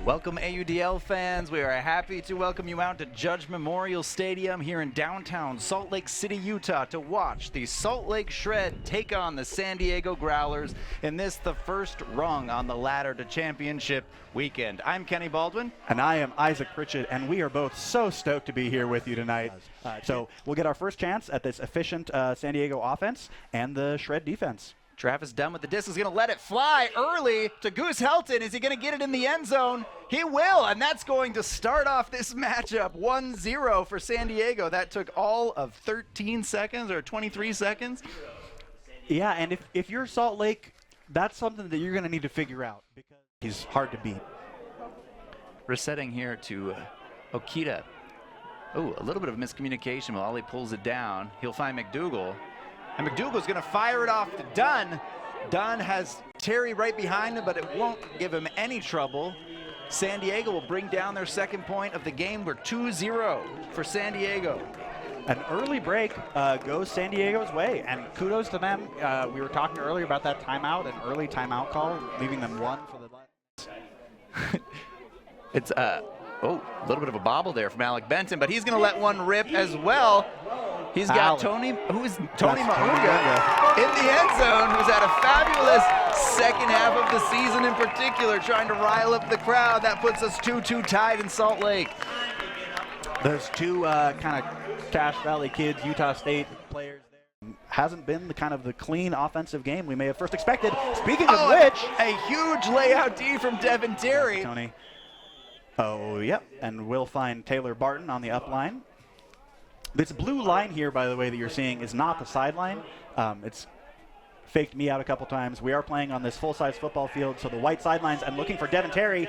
Welcome AUDL fans. We are happy to welcome you out to Judge Memorial Stadium here in downtown Salt Lake City, Utah to watch the Salt Lake Shred take on the San Diego Growlers in this, the first rung on the ladder to championship weekend. I'm Kenny Baldwin. And I am Isaac Pritchett, and we are both so stoked to be here with you tonight. So we'll get our first chance at this efficient San Diego offense and the Shred defense. Travis Dunn with the disc is going to let it fly early to Goose Helton. Is he going to get it in the end zone? He will, and that's going to start off this matchup 1-0 for San Diego. That took all of 13 seconds or 23 seconds. Yeah, and if you're Salt Lake, that's something that you're going to need to figure out because he's hard to beat. Resetting here to Okita. Oh, a little bit of miscommunication while Ollie pulls it down. He'll find McDougal. And McDougal's going to fire it off to Dunn. Dunn has Terry right behind him, but it won't give him any trouble. San Diego will bring down their second point of the game. We're 2-0 for San Diego. An early break goes San Diego's way, and kudos to them. We were talking earlier about that timeout, an early timeout call, leaving them one for the It's a little bit of a bobble there from Alec Benton, but he's going to let one rip as well. He's got Tony Mauga in the end zone, who's had a fabulous second half of the season in particular, trying to rile up the crowd. That puts us 2-2 tied in Salt Lake. Those two kind of Cache Valley kids, Utah State players there. Hasn't been the kind of the clean offensive game we may have first expected. Speaking of which, a huge layout D from Devin Terry. Tony. Oh, yep, and we'll find Taylor Barton on the up line. This blue line here, by the way, that you're seeing is not the sideline. It's faked me out a couple times. We are playing on this full-size football field, so the white sidelines, I'm looking for Devin Terry,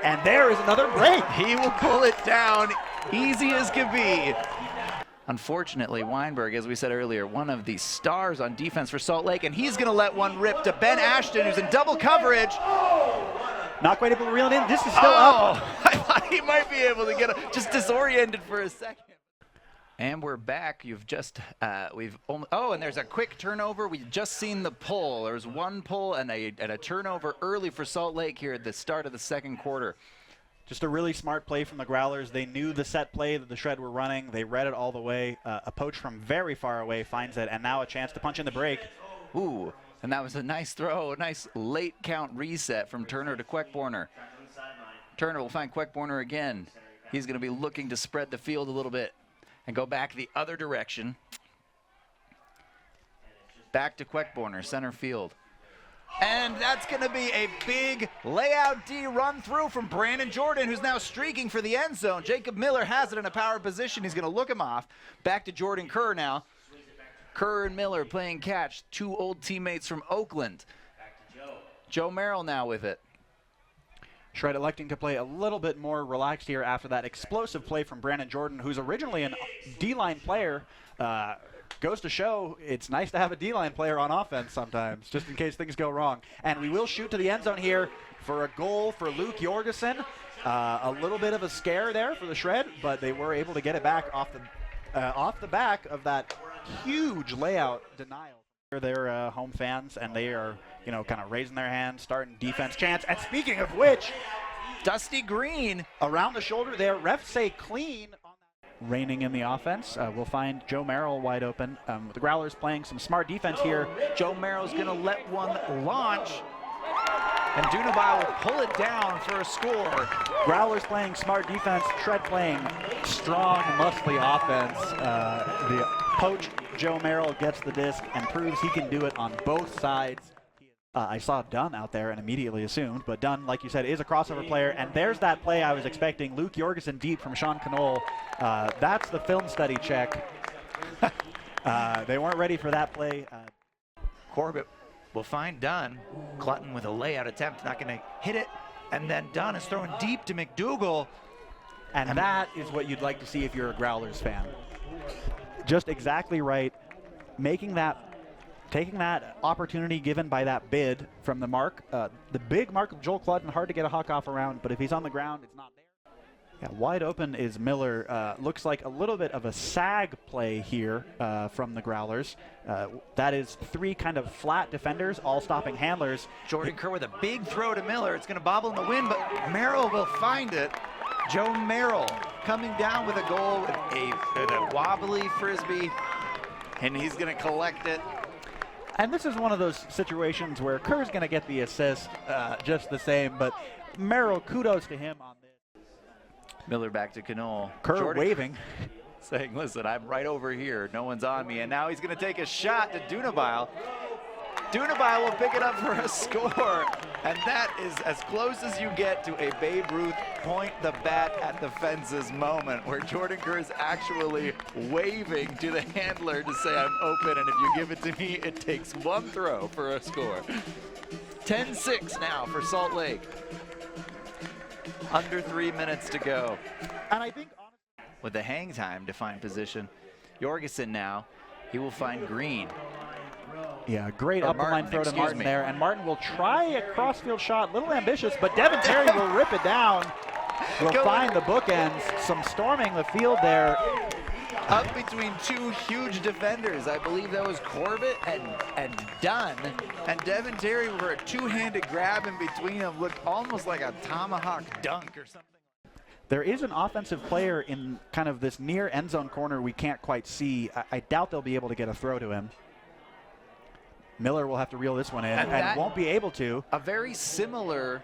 and there is another break. He will pull it down easy as can be. Unfortunately, Weinberg, as we said earlier, one of the stars on defense for Salt Lake, and he's going to let one rip to Ben Ashton, who's in double coverage. Not quite able to reel it in. This is still up. I thought he might be able to get just disoriented for a second. And we're back. You've just, and there's a quick turnover. We've just seen the pull. There's one pull and a turnover early for Salt Lake here at the start of the second quarter. Just a really smart play from the Growlers. They knew the set play that the Shred were running. They read it all the way. A poach from very far away finds it, and now a chance to punch in the break. Ooh, and that was a nice throw, a nice late count reset from Turner to Queckborner. Turner will find Queckborner again. He's going to be looking to spread the field a little bit and go back the other direction. Back to Queckborner, center field. And that's going to be a big layout D run through from Brandon Jordan, who's now streaking for the end zone. Jacob Miller has it in a power position. He's going to look him off. Back to Jordan Kerr now. Kerr and Miller playing catch, two old teammates from Oakland. Joe Merrill now with it. Shred electing to play a little bit more relaxed here after that explosive play from Brandon Jordan, who's originally a D-line player. Goes to show it's nice to have a D-line player on offense sometimes, just in case things go wrong. And we will shoot to the end zone here for a goal for Luke Jorgensen. A little bit of a scare there for the Shred, but they were able to get it back off the back of that huge layout denial. They're home fans, and they are, kind of raising their hands, starting defense chants. And speaking of which, Dusty Green around the shoulder there. Refs say clean. Reigning in the offense. We'll find Joe Merrill wide open. The Growlers playing some smart defense here. Joe Merrill's going to let one launch, and Dunabai will pull it down for a score. Growlers playing smart defense. Shred playing strong, muscly offense. The coach, Joe Merrill, gets the disc and proves he can do it on both sides. I saw Dunn out there and immediately assumed, but Dunn, like you said, is a crossover player, and there's that play I was expecting. Luke Jorgensen deep from Sean Knoll. That's the film study check. They weren't ready for that play. Corbett will find Dunn. Clutton with a layout attempt, not going to hit it, and then Dunn is throwing deep to McDougal. And that is what you'd like to see if you're a Growlers fan. Just exactly right. Taking that opportunity given by that bid from the mark, the big mark of Joel Clutton, hard to get a huck off around, but if he's on the ground, it's not there. Yeah, wide open is Miller. Looks like a little bit of a sag play here from the Growlers. That is 3 kind of flat defenders, all stopping handlers. Jordan Kerr with a big throw to Miller. It's going to bobble in the wind, but Merrill will find it. Joe Merrill coming down with a goal with a wobbly frisbee, and he's going to collect it. And this is one of those situations where Kerr's going to get the assist just the same, but Merrill, kudos to him on this. Miller back to Knoll. Kerr waving. Saying, listen, I'm right over here. No one's on me. And now he's going to take a shot to Dunabile. Dunabile will pick it up for a score. And that is as close as you get to a Babe Ruth point the bat at the fences moment, where Jordan Kerr is actually waving to the handler to say, I'm open, and if you give it to me, it takes 1 throw for a score. 10-6 now for Salt Lake. Under 3 minutes to go. And I think with the hang time to find position, Jorgensen now, he will find Green. Yeah, great Or up the line Martin, throw to excuse Martin me. there, and Martin will try a crossfield shot, little ambitious, but Devin Terry will rip it down. Will find the bookends. Some storming the field there. Up between 2 huge defenders. I believe that was Corbett and Dunn. And Devin Terry, for a 2-handed grab in between them, looked almost like a tomahawk dunk or something. There is an offensive player in kind of this near end zone corner we can't quite see. I doubt they'll be able to get a throw to him. Miller will have to reel this one in and won't be able to. A very similar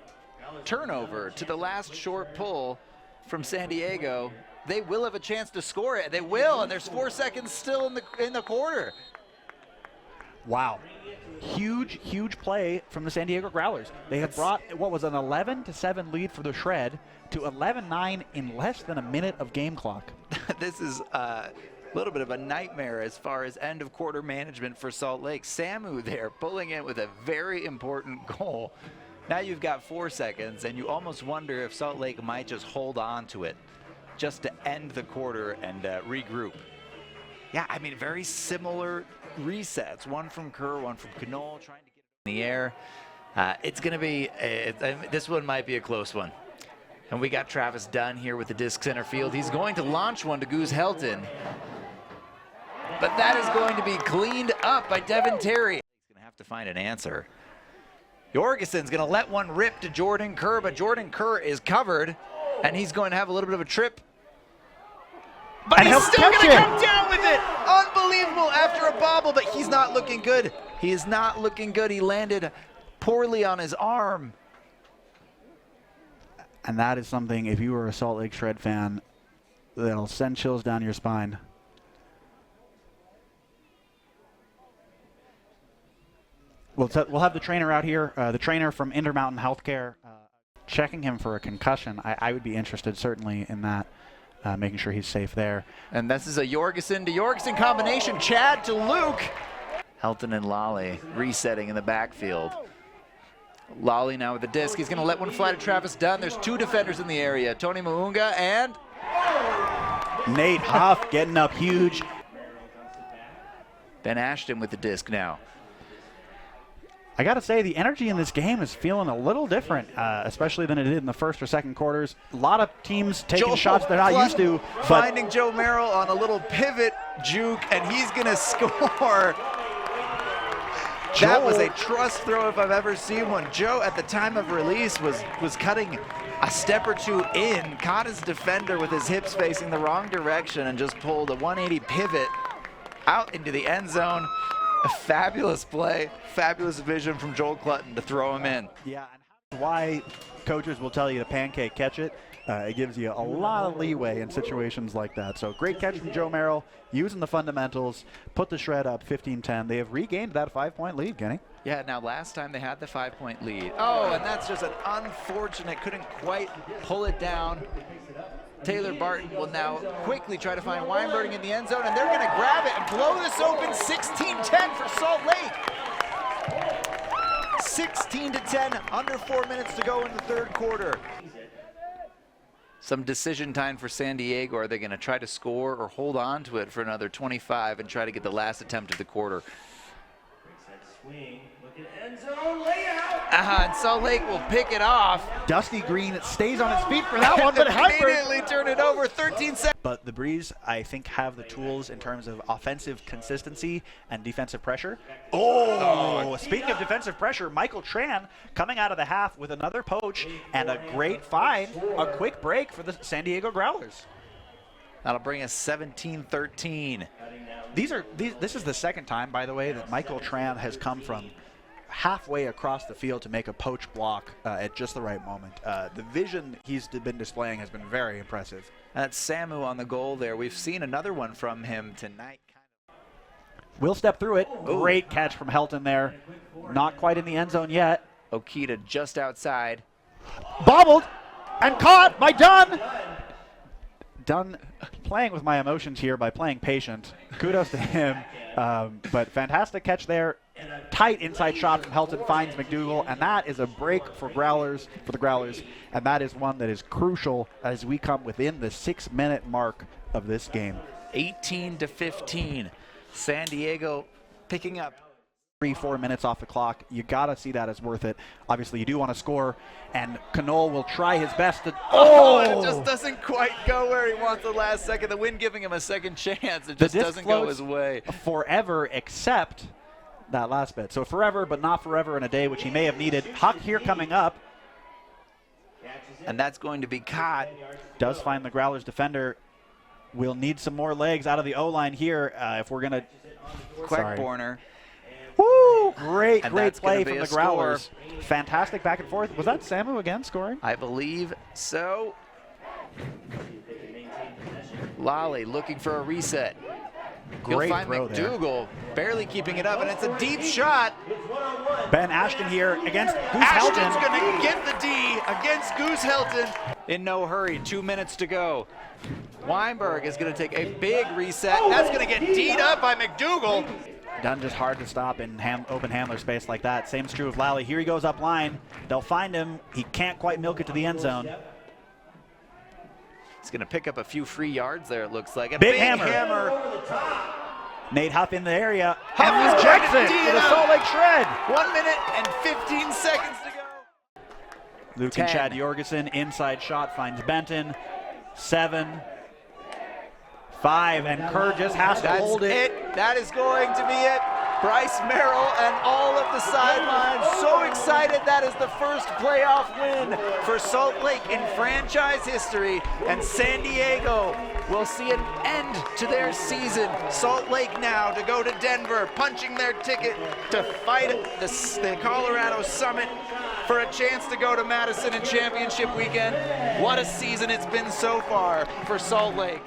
turnover to the last short pull from San Diego. They will have a chance to score it. They will, and there's 4 seconds still in the quarter. Wow. Huge, huge play from the San Diego Growlers. They have brought what was an 11-7 lead for the Shred to 11-9 in less than a minute of game clock. This is a little bit of a nightmare as far as end of quarter management for Salt Lake. Samu there pulling in with a very important goal. Now you've got 4 seconds, and you almost wonder if Salt Lake might just hold on to it just to end the quarter and regroup. Yeah, I mean, very similar resets. One from Kerr, one from Knoll, trying to get it in the air. It's going to be, this one might be a close one. And we got Travis Dunn here with the disc center field. He's going to launch one to Goose Helton. But that is going to be cleaned up by Devin Terry. He's going to have to find an answer. Jorgensen's going to let one rip to Jordan Kerr, but Jordan Kerr is covered, and he's going to have a little bit of a trip. But and he's still going to it. come down with it. Unbelievable after a bobble, but he's not looking good. He is not looking good. He landed poorly on his arm. And that is something, if you were a Salt Lake Shred fan, that'll send chills down your spine. We'll have the trainer out here, the trainer from Intermountain Healthcare, checking him for a concussion. I would be interested certainly in that, making sure he's safe there. And this is a Jorgensen to Jorgensen combination. Chad to Luke. Helton and Lally resetting in the backfield. Lally now with the disc. He's going to let one fly to Travis Dunn. There's 2 defenders in the area. Tony Muunga and Nate Huff getting up huge. Ben Ashton with the disc now. I got to say, the energy in this game is feeling a little different, especially than it did in the first or second quarters. A lot of teams taking shots they're not used to. Finding Joe Merrill on a little pivot juke, and he's going to score. That was a trust throw if I've ever seen one. Joe, at the time of release, was cutting a step or 2 in, caught his defender with his hips facing the wrong direction, and just pulled a 180 pivot out into the end zone. A fabulous play, fabulous vision from Joel Clutton to throw him in. Yeah, and why coaches will tell you to pancake catch it. It gives you a lot of leeway in situations like that. So great catch from Joe Merrill, using the fundamentals, put the Shred up 15-10. They have regained that 5-point lead, Kenny. Yeah, now last time they had the 5-point lead. Oh, and that's just an unfortunate, couldn't quite pull it down. Taylor Barton will now quickly try to find Weinberg in the end zone, and they're going to grab it and blow this open. 16-10 for Salt Lake. 16-10, under 4 minutes to go in the third quarter. Some decision time for San Diego. Are they going to try to score or hold on to it for another 25 and try to get the last attempt of the quarter? Swing, looking And Salt Lake will pick it off. Dusty Green stays on his feet for that one, but immediately turn it over. 13 seconds. But the Breeze, I think, have the tools in terms of offensive consistency and defensive pressure. Speaking of defensive pressure, Michael Tran coming out of the half with another poach and a great find, a quick break for the San Diego Growlers. That'll bring us 17-13. This is the second time, by the way, that Michael Tran has come from halfway across the field to make a poach block at just the right moment. The vision he's been displaying has been very impressive. That's Samu on the goal there. We've seen another one from him tonight. We'll step through it. Ooh. Great catch from Helton there. Not quite in the end zone yet. Okita just outside. Bobbled and caught by Dunn. Dunn playing with my emotions here by playing patient. Kudos to him. But fantastic catch there. Tight inside shot from Helton finds McDougal, and that is a break for the Growlers, and that is one that is crucial as we come within the 6-minute mark of this game. 18-15. San Diego picking up 3-4 minutes off the clock. You gotta see that as worth it. Obviously, you do want to score, and Knoll will try his best to. It just doesn't quite go where he wants the last second. The wind giving him a second chance. It just doesn't go his way. Forever, except that last bit. So forever, but not forever in a day, which he may have needed. Huck here coming up. And that's going to be caught. Does find the Growlers defender. We'll need some more legs out of the O-line here if we're going to. Quackborner. Woo! Great play from the score. Growlers. Fantastic back and forth. Was that Samu again scoring? I believe so. Lally looking for a reset. Great He'll find throw McDougal barely keeping it up, and it's a deep shot. Ben Ashton here against Goose Ashton's Helton. going to get the D against Goose Helton. In no hurry, 2 minutes to go. Weinberg is going to take a big reset. That's going to get D'd up by McDougal. Dunn just hard to stop in open handler space like that. Same's true of Lally. Here he goes up line. They'll find him. He can't quite milk it to the end zone. He's going to pick up a few free yards there, it looks like. A Big hammer. Nate Huff in the area. Huff and is rejects trying it to D for it the up. Salt Lake Shred. 1 minute and 15 seconds to go. Luke 10. and Chad Jorgensen, inside shot, finds Benton. 7, 5, and Kerr just has to hold it. That is going to be it. Bryce Merrill and all of the sidelines so excited. That is the first playoff win for Salt Lake in franchise history, and San Diego will see an end to their season. Salt Lake now to go to Denver, punching their ticket to fight the Colorado Summit for a chance to go to Madison in championship weekend. What a season it's been so far for Salt Lake.